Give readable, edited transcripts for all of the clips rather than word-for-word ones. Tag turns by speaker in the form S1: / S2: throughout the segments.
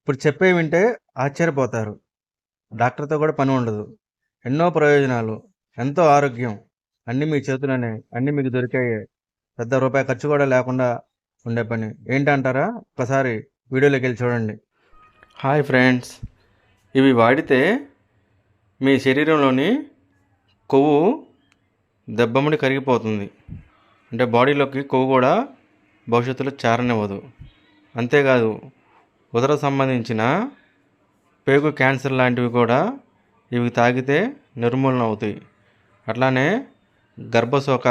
S1: ఇప్పుడు చెప్పేవి వింటే ఆశ్చర్యపోతారు. డాక్టర్‌తో కూడా పని ఉండదు. ఎన్నో ప్రయోజనాలు, ఎంతో ఆరోగ్యం అన్నీ మీ చేతిలోనే. అన్నీ మీకు దొరికాయే. పెద్ద రూపాయి ఖర్చు కూడా లేకుండా ఉండే పని. ఏంటంటారా? ఒక్కసారి వీడియోలోకెళ్ళి చూడండి. Hi friends. ఇవి వాడితే మీ శరీరంలోని కొవ్వు దెబ్బముడి కరిగిపోతుంది. అంటే బాడీలోకి కొవ్వు కూడా భవిష్యత్తులో చేరనివ్వదు. అంతేకాదు ఉదర సంబంధించిన పేగు క్యాన్సర్ లాంటివి కూడా ఇవి తాగితే నిర్మూలన అవుతాయి. అట్లానే గర్భశోక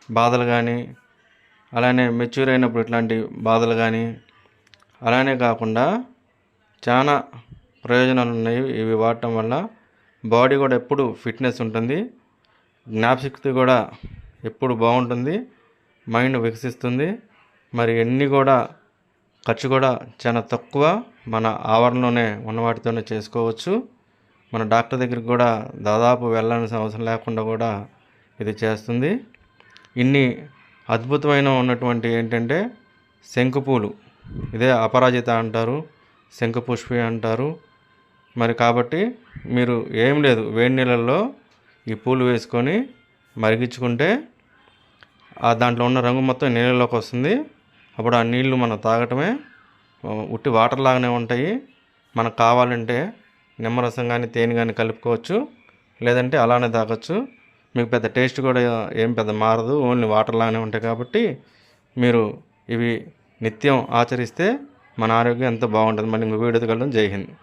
S1: బాధలు కానీ, అలానే మెచ్యూర్ అయినప్పుడు ఇట్లాంటి బాధలు కానీ, అలానే కాకుండా చాలా ప్రయోజనాలు ఉన్నాయి ఇవి వాడటం వల్ల. బాడీ కూడా ఎప్పుడు ఫిట్నెస్ ఉంటుంది, జ్ఞాపశక్తి కూడా ఎప్పుడు బాగుంటుంది, మైండ్ వికసిస్తుంది. మరి ఎన్ని కూడా ఖర్చు కూడా చాలా తక్కువ, మన ఆవరణలోనే ఉన్న వాటితోనే చేసుకోవచ్చు. మన డాక్టర్ దగ్గరికి కూడా దాదాపు వెళ్ళాల్సిన అవసరం లేకుండా కూడా ఇది చేస్తుంది. ఇన్ని అద్భుతమైన ఉన్నటువంటి ఏంటంటే శంకుపూలు, ఇదే అపరాజిత అంటారు, శంకుపుష్పి అంటారు. మరి కాబట్టి మీరు ఏం లేదు, వేడి నీళ్ళల్లో ఈ పూలు వేసుకొని మరిగించుకుంటే దాంట్లో ఉన్న రంగు మొత్తం నీళ్ళలోకి వస్తుంది. అప్పుడు ఆ నీళ్లు మనం తాగటమే. ఉట్టి వాటర్ లాగానే ఉంటాయి. మనకు కావాలంటే నిమ్మరసం కానీ తేనె కానీ కలుపుకోవచ్చు, లేదంటే అలానే తాగొచ్చు. మీకు పెద్ద టేస్ట్ కూడా ఏం పెద్ద మారదు, ఓన్లీ వాటర్ లాగానే ఉంటాయి. కాబట్టి మీరు ఇవి నిత్యం ఆచరిస్తే మన ఆరోగ్యం ఎంతో బాగుంటుంది. మళ్ళీ ఇంకో వీడియోతో కలడం. జై హింద్.